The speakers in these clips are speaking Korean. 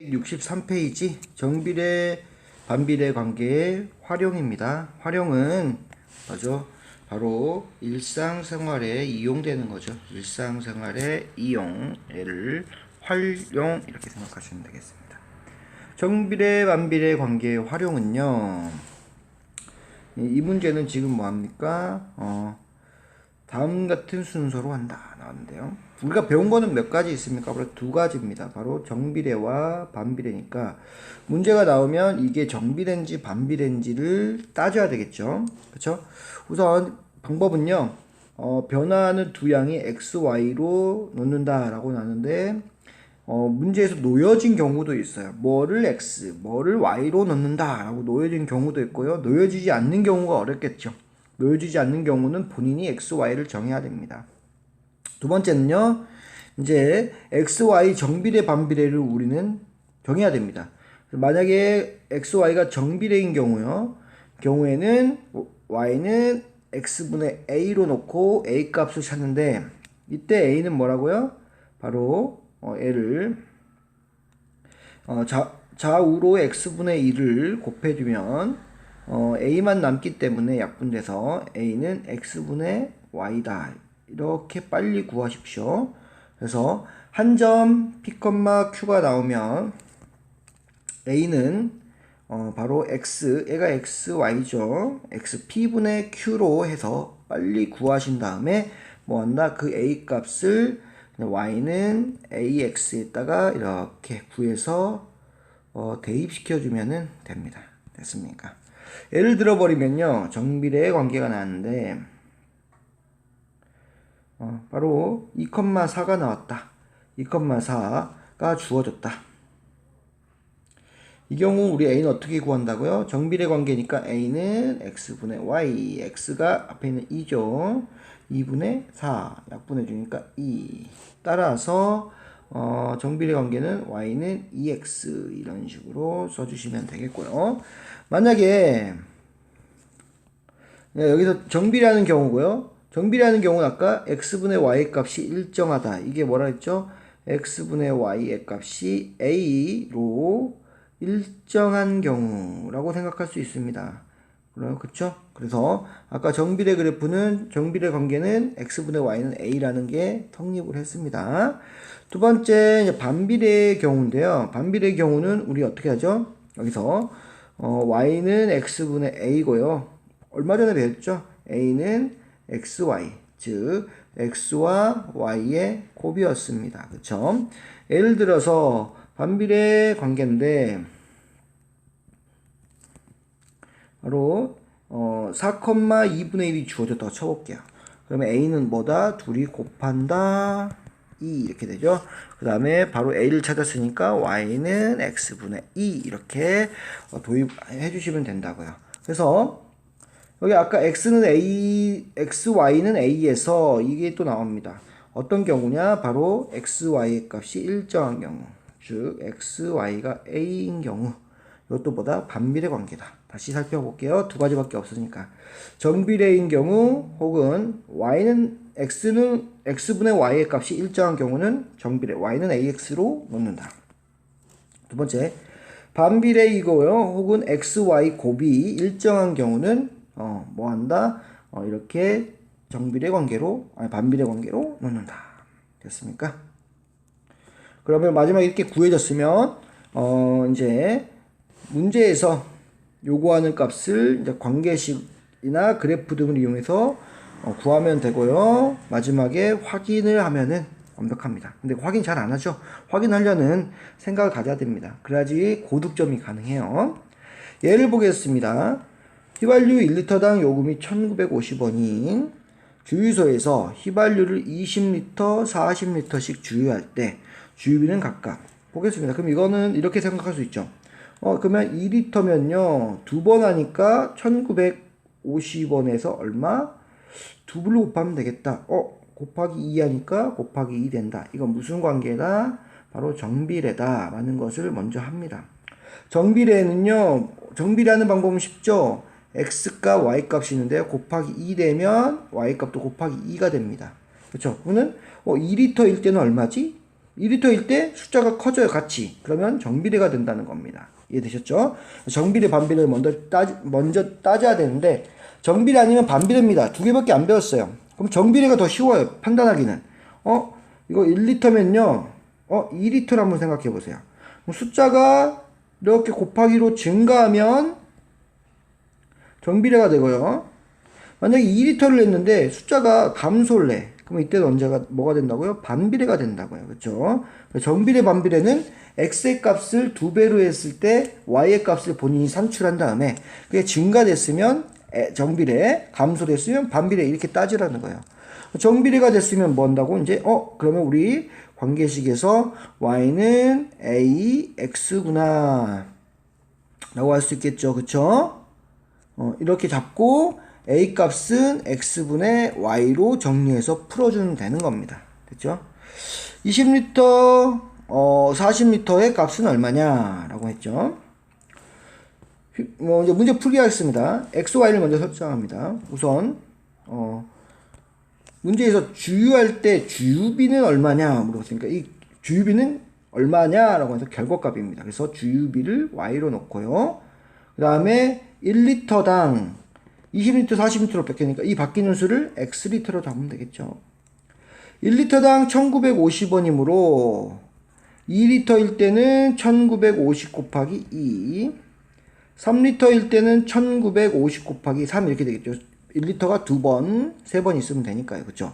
63페이지 정비례 반비례 관계의 활용입니다. 활용은 뭐죠? 바로 일상생활에 이용되는 거죠. 일상생활에 이용, 얘를 활용 이렇게 생각하시면 되겠습니다. 정비례 반비례 관계의 활용은요. 이 문제는 지금 뭐합니까? 다음 같은 순서로 한다 나왔는데요. 우리가 배운 거는 몇 가지 있습니까? 바로 두 가지입니다. 바로 정비례와 반비례니까 문제가 나오면 이게 정비례인지 반비례인지를 따져야 되겠죠. 그렇죠? 우선 방법은요. 변화하는 두 양이 x, y로 놓는다 라고 나왔는데 문제에서 놓여진 경우도 있어요. 뭐를 x, 뭐를 y로 넣는다 라고 놓여진 경우도 있고요. 놓여지지 않는 경우가 어렵겠죠. 놓여지지 않는 경우는 본인이 x, y를 정해야 됩니다. 두 번째는요. 이제 x, y 정비례 반비례를 우리는 정해야 됩니다. 만약에 x, y가 정비례인 경우에는 y는 x분의 a로 놓고 a 값을 찾는데 이때 a는 뭐라고요? 바로 얘를 좌우로 x분의 1을 곱해주면 a만 남기 때문에 약분돼서 a는 x분의 y다. 이렇게 빨리 구하십시오. 그래서 한 점 p, q가 나오면 a는 바로 x, 얘가 x, y죠. x p분의 q로 해서 빨리 구하신 다음에 뭐한다? 그 a 값을 y는 ax에다가 이렇게 구해서 대입시켜주면 됩니다. 됐습니까? 예를 들어버리면요. 정비례의 관계가 나왔는데 바로 2,4가 나왔다. 2,4가 주어졌다. 이 경우 우리 a는 어떻게 구한다고요? 정비례 관계니까 a는 x분의 y, x가 앞에 있는 2죠. 2분의 4 약분해 주니까 2. 따라서 정비례 관계는 y는 2x 이런 식으로 써주시면 되겠고요. 만약에 여기서 정비례하는 경우고요. 정비례하는 경우는 아까 x분의 y 값이 일정하다. 이게 뭐라 했죠? x분의 y의 값이 a로 일정한 경우라고 생각할 수 있습니다. 그렇죠? 그래서 아까 정비례 그래프는 정비례 관계는 x분의 y는 a라는 게 성립을 했습니다. 두 번째 이제 반비례의 경우인데요. 반비례의 경우는 우리 어떻게 하죠? 여기서 y는 x분의 a고요. 얼마 전에 배웠죠? a는 xy, 즉 x와 y의 곱이었습니다. 그렇죠? 예를 들어서 반비례 관계인데 바로 4,2분의 1이 주어졌다고 쳐볼게요. 그러면 a는 뭐다? 둘이 곱한다 2 이렇게 되죠. 그 다음에 바로 a를 찾았으니까 y는 x분의 2 이렇게 도입해 주시면 된다고요. 그래서 여기 아까 x는 a, xy는 a에서 이게 또 나옵니다. 어떤 경우냐? 바로 xy의 값이 일정한 경우, 즉 xy가 a인 경우, 이것도 보다 반비례 관계다. 다시 살펴볼게요. 두 가지밖에 없으니까. 정비례인 경우 혹은 x는 x분의 y의 값이 일정한 경우는 정비례, y는 ax로 놓는다. 두 번째, 반비례이고요. 혹은 xy 곱이 일정한 경우는 뭐 한다? 이렇게 정비례 관계로, 반비례 관계로 놓는다. 됐습니까? 그러면 마지막에 이렇게 구해졌으면, 이제 문제에서 요구하는 값을 이제 관계식이나 그래프 등을 이용해서 구하면 되고요. 마지막에 확인을 하면은 완벽합니다. 근데 확인 잘 안 하죠? 확인하려는 생각을 가져야 됩니다. 그래야지 고득점이 가능해요. 예를 보겠습니다. 휘발유 1리터당 요금이 1,950원인 주유소에서 휘발유를 20리터, 40리터씩 주유할 때 주유비는 각각 보겠습니다. 그럼 이거는 이렇게 생각할 수 있죠. 그러면 2리터면요. 두 번 하니까 1,950원에서 얼마? 두 불로 곱하면 되겠다. 곱하기 2 하니까 곱하기 2 된다. 이건 무슨 관계다? 바로 정비례다. 라는 것을 먼저 합니다. 정비례는요. 정비례하는 방법은 쉽죠. x값, y값이 있는데요. 곱하기 2 되면 y값도 곱하기 2가 됩니다. 그렇죠? 그러면 2리터일 때는 얼마지? 2리터일 때 숫자가 커져요, 같이. 그러면 정비례가 된다는 겁니다. 이해되셨죠? 정비례, 반비례를 먼저 따져야 되는데, 정비례 아니면 반비례입니다. 두 개밖에 안 배웠어요. 그럼 정비례가 더 쉬워요, 판단하기는. 이거 1리터면요, 2리터를 한번 생각해 보세요. 그럼 숫자가 이렇게 곱하기로 증가하면 정비례가 되고요. 만약에 2리터를 했는데 숫자가 감소를 해. 그럼 이때는 언제가 뭐가 된다고요? 반비례가 된다고요. 그렇죠? 정비례, 반비례는 x의 값을 2배로 했을 때 y의 값을 본인이 산출한 다음에 그게 증가됐으면 정비례, 감소됐으면 반비례 이렇게 따지라는 거예요. 정비례가 됐으면 뭐 한다고? 이제 그러면 우리 관계식에서 y는 a x구나 라고 할 수 있겠죠. 그쵸? 이렇게 잡고 a 값은 x분의 y로 정리해서 풀어주면 되는 겁니다. 됐죠? 20리터, 40리터의 값은 얼마냐? 라고 했죠. 이제 문제 풀기 하겠습니다. x, y를 먼저 설정합니다. 우선, 문제에서 주유할 때 주유비는 얼마냐? 물어봤으니까 이 주유비는 얼마냐라고 해서 결과값입니다. 그래서 주유비를 y로 놓고요. 그 다음에 1리터당 20리터, 40리터로 바뀌니까 이 바뀌는 수를 x리터로 잡으면 되겠죠. 1리터당 1950원이므로 2리터일 때는 1950 곱하기 2, 3리터일 때는 1950 곱하기 3 이렇게 되겠죠. 1리터가 2번, 3번 있으면 되니까요. 그쵸?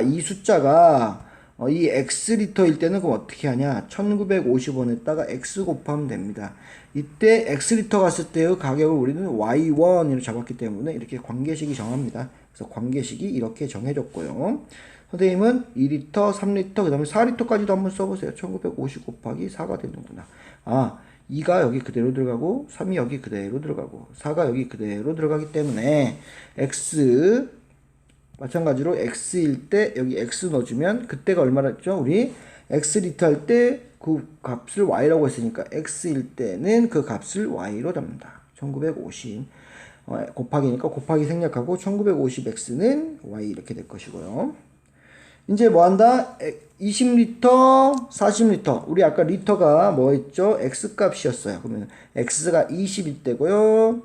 이 숫자가 이 x리터일 때는 그럼 어떻게 하냐? 1950원에다가 x 곱하면 됩니다. 이때 x리터 갔을 때의 가격을 우리는 y1으로 잡았기 때문에 이렇게 관계식이 정합니다. 그래서 관계식이 이렇게 정해졌고요. 선생님은 2리터, 3리터, 그 다음에 4리터까지도 한번 써보세요. 1950 곱하기 4가 되는구나. 2가 여기 그대로 들어가고 3이 여기 그대로 들어가고 4가 여기 그대로 들어가기 때문에 x 마찬가지로 x일 때 여기 x 넣어주면 그때가 얼마였죠? 우리 x리터 할 때 그 값을 y라고 했으니까 x일 때는 그 값을 y로 잡는다. 1950 곱하기니까 곱하기 생략하고 1950x는 y 이렇게 될 것이고요. 이제 뭐 한다? 20리터, 40리터. 우리 아까 리터가 뭐 했죠? x 값이었어요. 그러면 x가 20일 때고요.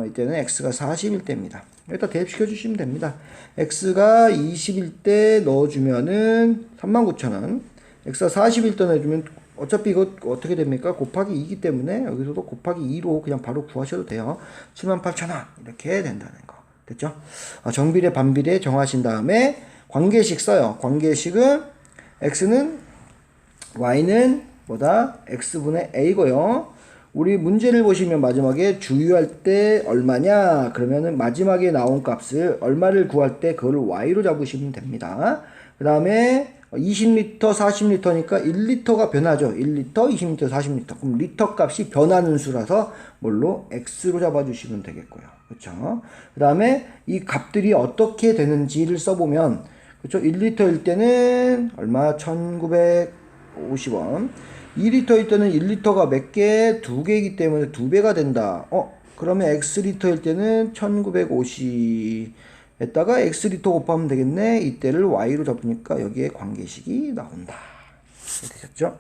이때는 x가 40일 때입니다. 여기다 대입시켜 주시면 됩니다. x가 20일 때 넣어주면은 39,000원. x가 40일 때 넣어주면 어차피 이거 어떻게 됩니까? 곱하기 2이기 때문에 여기서도 곱하기 2로 그냥 바로 구하셔도 돼요. 78,000원. 이렇게 된다는 거. 됐죠? 정비례, 반비례 정하신 다음에 관계식 써요. 관계식은 x는 y는 뭐다? x분의 a고요. 우리 문제를 보시면 마지막에 주유할 때 얼마냐? 그러면은 마지막에 나온 값을 얼마를 구할 때 그걸 y로 잡으시면 됩니다. 그 다음에 20리터, 40리터니까 1리터가 변하죠. 1리터, 20리터, 40리터. 그럼 리터 값이 변하는 수라서 뭘로? x로 잡아주시면 되겠고요. 그렇죠? 그 다음에 이 값들이 어떻게 되는지를 써보면 그렇죠? 1리터일 때는 얼마? 1950원. 2리터일 때는 1리터가 몇 개? 2개이기 때문에 2배가 된다. 그러면 x리터일 때는 1950에다가 x리터 곱하면 되겠네. 이때를 y로 잡으니까 여기에 관계식이 나온다. 되셨죠?